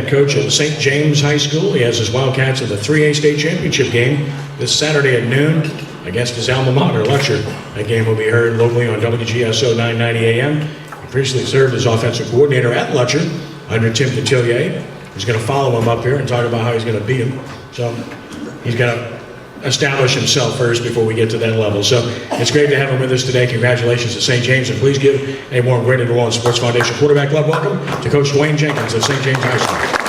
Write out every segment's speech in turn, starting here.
head coach at St. James High School. He has his Wildcats in the 3A state championship game this Saturday at noon against his alma mater, Lutcher. That game will be heard locally on WGSO 990 AM. He previously served as offensive coordinator at Lutcher under Tim Detillier. He's going to follow him up here and talk about how he's going to beat him. So he's got to establish himself first before we get to that level. So it's great to have him with us today. Congratulations to St. James, and please give a warm Greater New Orleans Sports Foundation Quarterback Club welcome to Coach Dwain Jenkins of St. James High School.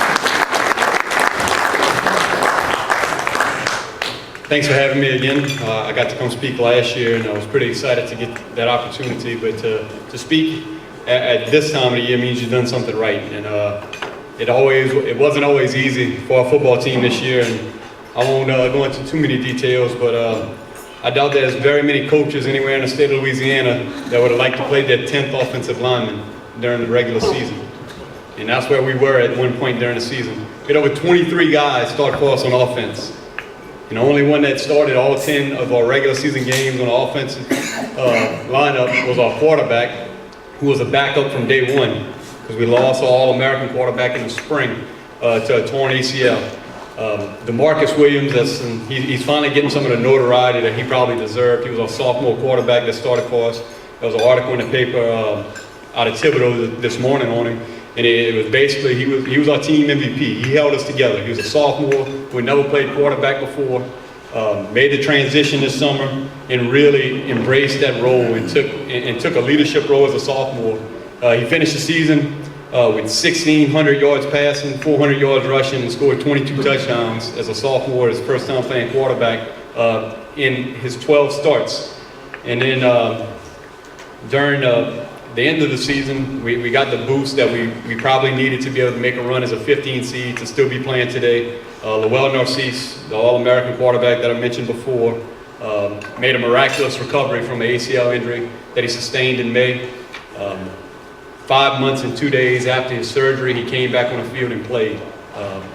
Thanks for having me again. I got to come speak last year, and I was pretty excited to get that opportunity. But to speak at this time of the year means you've done something right. And it wasn't always easy for our football team this year. And I won't go into too many details, but I doubt there's very many coaches anywhere in the state of Louisiana that would have liked to play their 10th offensive lineman during the regular season. And that's where we were at one point during the season. We had over 23 guys start for us on offense. And the only one that started all 10 of our regular season games on the offensive lineup was our quarterback, who was a backup from day one, because we lost our All-American quarterback in the spring to a torn ACL. DeMarcus Williams, he's finally getting some of the notoriety that he probably deserved. He was our sophomore quarterback that started for us. There was an article in the paper out of Thibodeau this morning on him, and it was basically he was our team MVP. He held us together. He was a sophomore who had never played quarterback before, made the transition this summer, and really embraced that role and took a leadership role as a sophomore. He finished the season with 1,600 yards passing, 400 yards rushing, and scored 22 touchdowns as a sophomore, his first time playing quarterback in his 12 starts. And then during the end of the season, we got the boost that we probably needed to be able to make a run as a 15 seed to still be playing today. Lowell Narcisse, the All-American quarterback that I mentioned before, made a miraculous recovery from an ACL injury that he sustained in May. 5 months and 2 days after his surgery, he came back on the field and played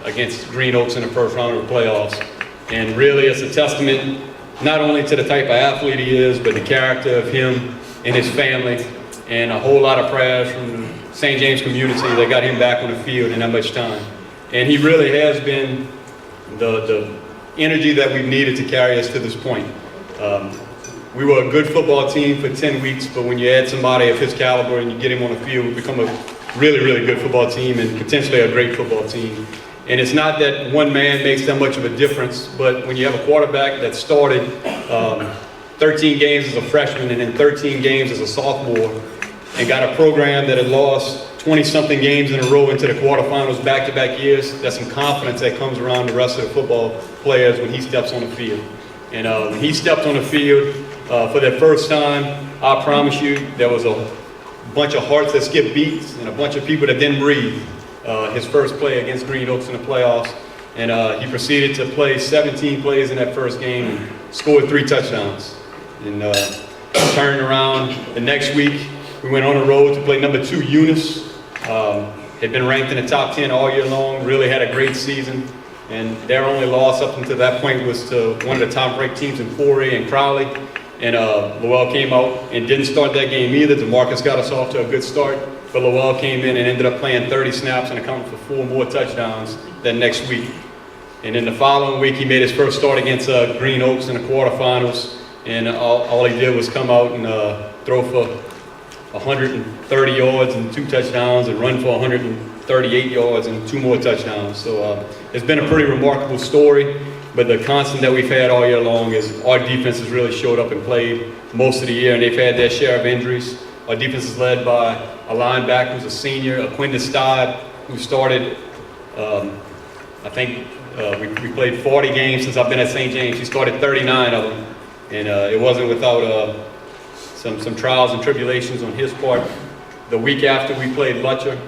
against Green Oaks in the first round of the playoffs. And really, it's a testament not only to the type of athlete he is, but the character of him and his family, and a whole lot of prayers from the St. James community that got him back on the field in that much time. And he really has been the energy that we've needed to carry us to this point. We were a good football team for 10 weeks, but when you add somebody of his caliber and you get him on the field, we become a really, really good football team and potentially a great football team. And it's not that one man makes that much of a difference, but when you have a quarterback that started 13 games as a freshman and then 13 games as a sophomore and got a program that had lost 20-something games in a row into the quarterfinals back-to-back years, that's some confidence that comes around the rest of the football players when he steps on the field. And when he stepped on the field for that first time, I promise you, there was a bunch of hearts that skipped beats and a bunch of people that didn't breathe. His first play against Green Oaks in the playoffs. And he proceeded to play 17 plays in that first game and scored 3 touchdowns. And turned around the next week, we went on the road to play number 2 Eunice. Had been ranked in the top 10 all year long, really had a great season. And their only loss up until that point was to one of the top-ranked teams in 4A in Crowley. And Lowell came out and didn't start that game either. DeMarcus got us off to a good start. But Lowell came in and ended up playing 30 snaps and accounted for 4 more touchdowns that next week. And then the following week, he made his first start against Green Oaks in the quarterfinals. And all he did was come out and throw for 130 yards and 2 touchdowns and run for 138 yards and 2 more touchdowns. So it's been a pretty remarkable story. But the constant that we've had all year long is our defense has really showed up and played most of the year, and they've had their share of injuries. Our defense is led by a linebacker who's a senior, Aquinda Steib, who started, I think we played 40 games since I've been at St. James. He started 39 of them, and it wasn't without some trials and tribulations on his part. The week after we played Lutcher,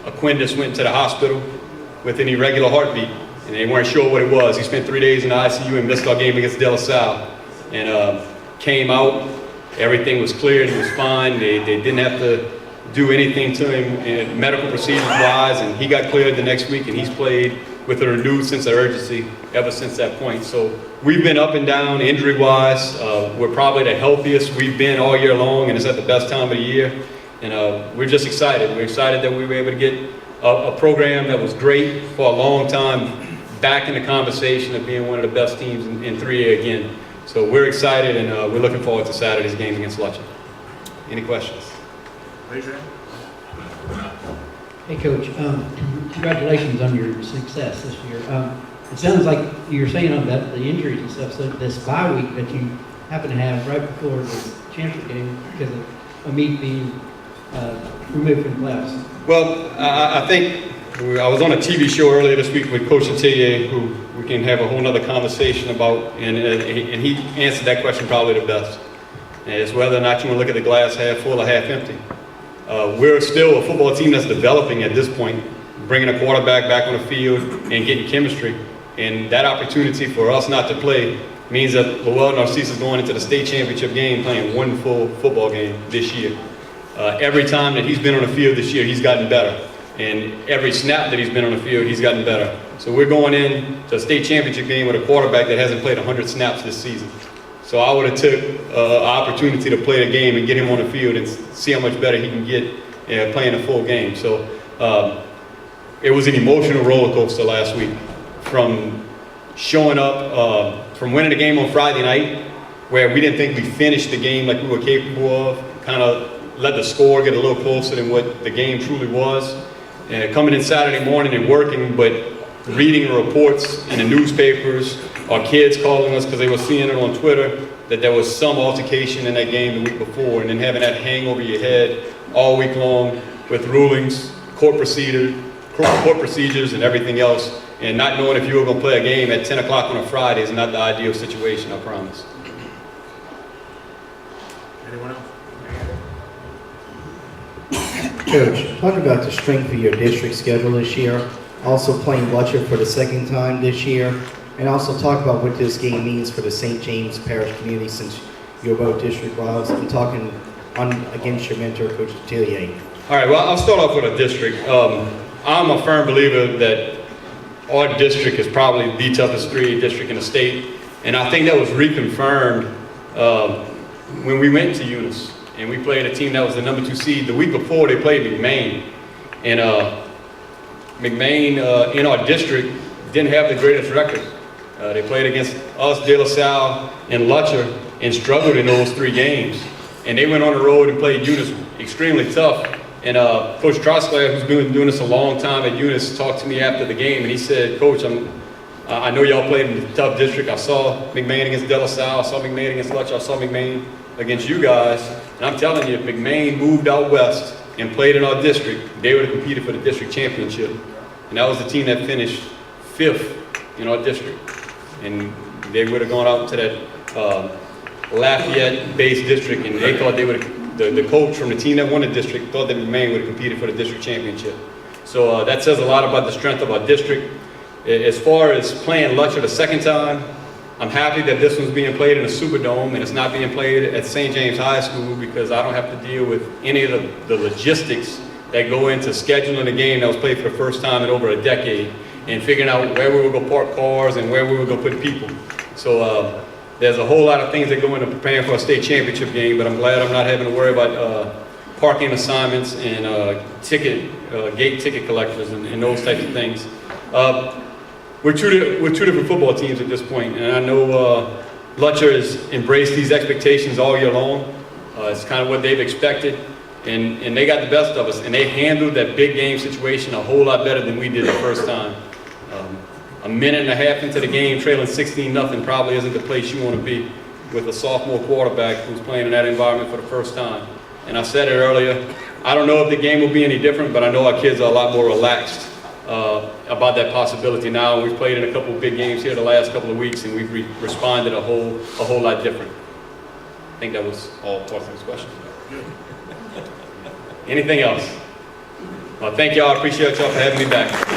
Aquindus went to the hospital with an irregular heartbeat, and they weren't sure what it was. He spent 3 days in the ICU and missed our game against De La Salle, and came out. Everything was cleared. He was fine. They didn't have to do anything to him medical procedures-wise, and he got cleared the next week, and he's played with a renewed sense of urgency ever since that point. So we've been up and down injury-wise. We're probably the healthiest we've been all year long, and it's at the best time of the year. And we're just excited. We're excited that we were able to get a program that was great for a long time, back in the conversation of being one of the best teams in 3A again. So we're excited, and we're looking forward to Saturday's game against Lutcher. Any questions? Raise your hand. Hey, Coach, congratulations on your success this year. It sounds like you're saying about the injuries and stuff, so this bye week that you happen to have right before the championship game because of a meet being removed from the playoffs. Well, I think I was on a TV show earlier this week with Coach Atelier, who we can have a whole nother conversation about, and he answered that question probably the best. And it's whether or not you want to look at the glass half full or half empty. We're still a football team that's developing at this point, bringing a quarterback back on the field and getting chemistry. And that opportunity for us not to play means that Lowell Narcisse is going into the state championship game playing one full football game this year. Every time that he's been on the field this year, he's gotten better. And every snap that he's been on the field, he's gotten better. So we're going in to a state championship game with a quarterback that hasn't played 100 snaps this season. So I would have took an opportunity to play the game and get him on the field and see how much better he can get playing a full game. So it was an emotional roller coaster last week, from showing up, from winning the game on Friday night, where we didn't think we finished the game like we were capable of, kind of let the score get a little closer than what the game truly was. Coming in Saturday morning and working, but reading the reports in the newspapers, our kids calling us because they were seeing it on Twitter that there was some altercation in that game the week before, and then having that hang over your head all week long with rulings, court procedures and everything else, and not knowing if you were going to play a game at 10 o'clock on a Friday is not the ideal situation, I promise. Anyone else? Coach, talk about the strength of your district schedule this year, also playing Lutcher for the second time this year, and also talk about what this game means for the St. James Parish community since you're both district rivals, and talking against your mentor, Coach Atelier. All right, well, I'll start off with a district. I'm a firm believer that our district is probably the toughest 3A district in the state, and I think that was reconfirmed when we went to Eunice. And we played a team that was the number 2 seed. The week before, they played McMain. And McMain in our district didn't have the greatest record. They played against us, De La Salle, and Lutcher, and struggled in those 3 games. And they went on the road and played Eunice extremely tough. And Coach Trosclair, who's been doing this a long time at Eunice, talked to me after the game, and he said, Coach, I know y'all played in a tough district. I saw McMain against De La Salle, I saw McMain against Lutcher, I saw McMain against you guys. And I'm telling you, if McMain moved out west and played in our district, they would have competed for the district championship. And that was the team that finished 5th in our district. And they would have gone out to that Lafayette-based district, and they thought they would have, the coach from the team that won the district thought that McMain would have competed for the district championship. So that says a lot about the strength of our district. As far as playing Lutcher the second time, I'm happy that this one's being played in a Superdome and it's not being played at St. James High School, because I don't have to deal with any of the logistics that go into scheduling a game that was played for the first time in over a decade and figuring out where we were going to park cars and where we were going to put people. So there's a whole lot of things that go into preparing for a state championship game, but I'm glad I'm not having to worry about parking assignments and gate ticket collectors and those types of things. We're two different football teams at this point, and I know Lutcher has embraced these expectations all year long. It's kind of what they've expected, and they got the best of us, and they handled that big game situation a whole lot better than we did the first time. A minute and a half into the game, trailing 16-0 probably isn't the place you want to be with a sophomore quarterback who's playing in that environment for the first time. And I said it earlier, I don't know if the game will be any different, but I know our kids are a lot more relaxed about that possibility now. We've played in a couple of big games here the last couple of weeks, and we've responded a whole lot different. I think that was all parts of this question. Anything else? Well, thank y'all. I appreciate y'all for having me back.